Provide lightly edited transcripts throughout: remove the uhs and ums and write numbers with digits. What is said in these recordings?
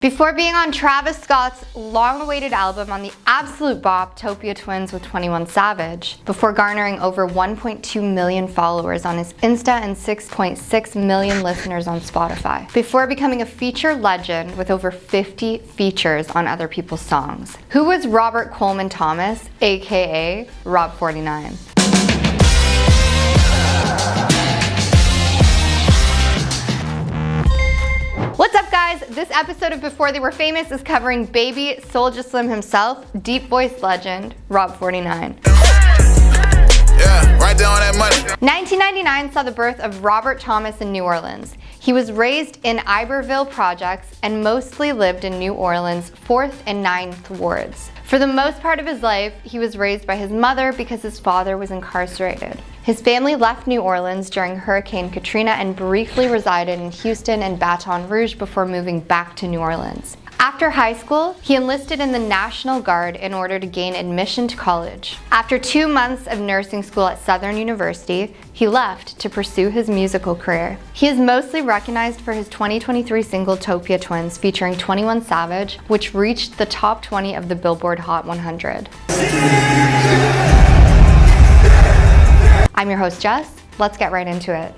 Before being on Travis Scott's long-awaited album on the absolute bop Topia Twins with 21 Savage, before garnering over 1.2 million followers on his Insta and 6.6 million listeners on Spotify, before becoming a feature legend with over 50 features on other people's songs. Who was Robert Coleman Thomas, aka Rob49? What's up, guys? This episode of Before They Were Famous is covering baby Soulja Slim himself, deep voice legend Rob49. Yeah, right there on that money. 1999 saw the birth of Robert Thomas in New Orleans. He was raised in Iberville projects and mostly lived in New Orleans' 4th and 9th wards. For the most part of his life, he was raised by his mother because his father was incarcerated. His family left New Orleans during Hurricane Katrina and briefly resided in Houston and Baton Rouge before moving back to New Orleans. After high school, he enlisted in the National Guard in order to gain admission to college. After 2 months of nursing school at Southern University, he left to pursue his musical career. He is mostly recognized for his 2023 single Topia Twins featuring 21 Savage, which reached the top 20 of the Billboard Hot 100. I'm your host, Jess. Let's get right into it.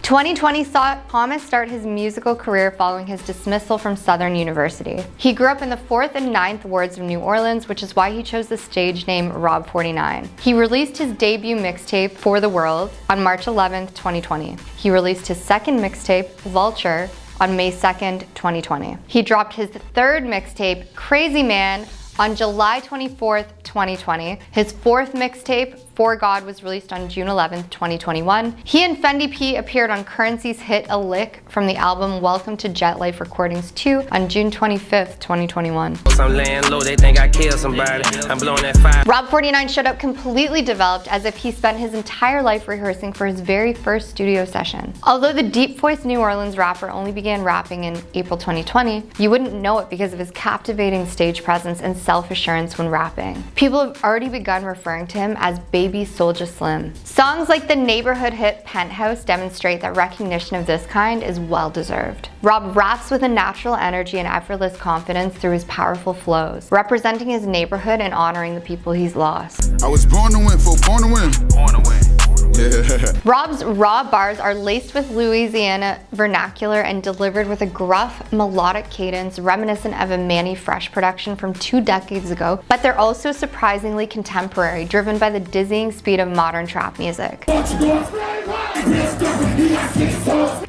2020 saw Thomas start his musical career following his dismissal from Southern University. He grew up in the 4th and 9th wards of New Orleans, which is why he chose the stage name Rob49. He released his debut mixtape, For the World, on March 11th, 2020. He released his second mixtape, Vulture, on May 2nd, 2020. He dropped his third mixtape, Crazy Man, on July 24th, 2020. His fourth mixtape, For God, was released on June 11th, 2021. He and Fendi P appeared on Currency's hit A Lick from the album Welcome to Jet Life Recordings 2 on June 25th, 2021. I'm laying low, they think I killed somebody. I'm blowing that fire. Rob49 showed up completely developed, as if he spent his entire life rehearsing for his very first studio session. Although the deep-voiced New Orleans rapper only began rapping in April 2020, you wouldn't know it because of his captivating stage presence and self-assurance when rapping. People have already begun referring to him as Baby Soulja Slim. Songs like the neighborhood hit Penthouse demonstrate that recognition of this kind is well-deserved. Rob raps with a natural energy and effortless confidence through his powerful flows, representing his neighborhood and honoring the people he's lost. I was born to win, born to win. Born to win. Yeah. Rob's raw bars are laced with Louisiana vernacular and delivered with a gruff, melodic cadence reminiscent of a Manny Fresh production from 2 decades ago, but they're also surprisingly contemporary, driven by the dizzying speed of modern trap music.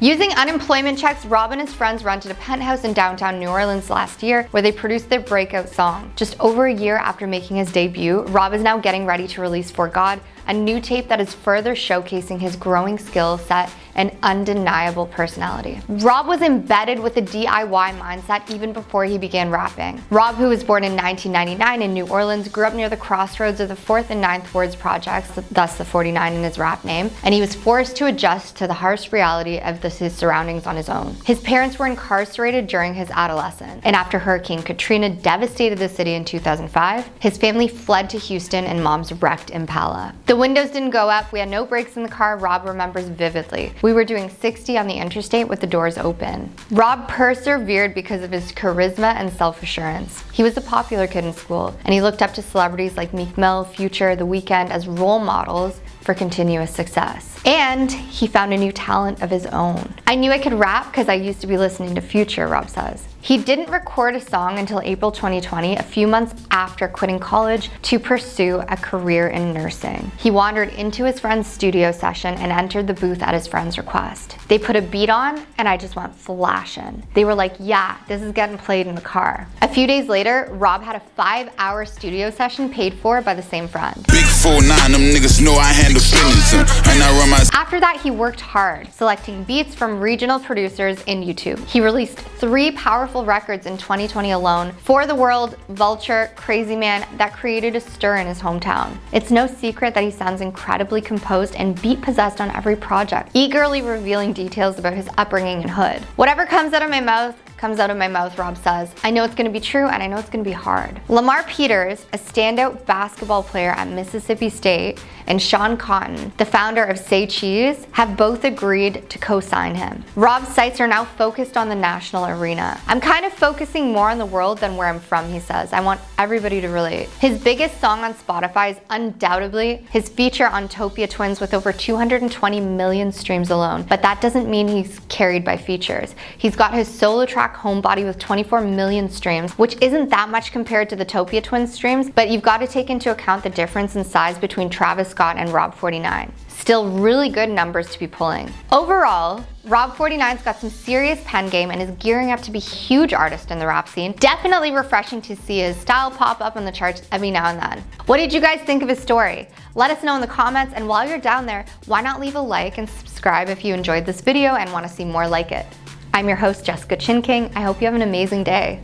Using unemployment checks, Rob and his friends rented a penthouse in downtown New Orleans last year, where they produced their breakout song. Just over a year after making his debut, Rob is now getting ready to release For God, a new tape that is further showcasing his growing skill set and undeniable personality. Rob was embedded with a DIY mindset even before he began rapping. Rob, who was born in 1999 in New Orleans, grew up near the crossroads of the 4th and 9th wards projects, thus the 49 in his rap name, and he was forced to adjust to the harsh reality of his surroundings on his own. His parents were incarcerated during his adolescence, and after Hurricane Katrina devastated the city in 2005, his family fled to Houston in Mom's wrecked Impala. The windows didn't go up, we had no brakes in the car, Rob remembers vividly. We were doing 60 on the interstate with the doors open. Rob persevered because of his charisma and self-assurance. He was a popular kid in school, and he looked up to celebrities like Meek Mill, Future, The Weeknd as role models for continuous success. And he found a new talent of his own. I knew I could rap because I used to be listening to Future, Rob says. He didn't record a song until April 2020, a few months after quitting college to pursue a career in nursing. He wandered into his friend's studio session and entered the booth at his friend's request. They put a beat on and I just went flashing. They were like, yeah, this is getting played in the car. A few days later, Rob had a 5-hour studio session paid for by the same friend. Big 4-9, them niggas know I handle feelings, and I run my... After that, he worked hard, selecting beats from regional producers in YouTube. He released 3 powerful records in 2020 alone: For the World, Vulture, Crazy Man, that created a stir in his hometown. It's no secret that he sounds incredibly composed and beat-possessed on every project, eagerly revealing details about his upbringing and hood. Whatever comes out of my mouth, comes out of my mouth, Rob says. I know it's gonna be true and I know it's gonna be hard. Lamar Peters, a standout basketball player at Mississippi State, and Sean Cotton, the founder of Say Cheese, have both agreed to co-sign him. Rob's sights are now focused on the national arena. I'm kind of focusing more on the world than where I'm from, he says. I want everybody to relate. His biggest song on Spotify is undoubtedly his feature on Topia Twins with over 220 million streams alone. But that doesn't mean he's carried by features. He's got his solo track Homebody with 24 million streams, which isn't that much compared to the Topia Twins streams, but you've got to take into account the difference in size between Travis Scott and Rob49. Still really good numbers to be pulling. Overall, Rob49's got some serious pen game and is gearing up to be a huge artist in the rap scene. Definitely refreshing to see his style pop up on the charts every now and then. What did you guys think of his story? Let us know in the comments, and while you're down there, why not leave a like and subscribe if you enjoyed this video and want to see more like it. I'm your host, Jessica Chin King. I hope you have an amazing day.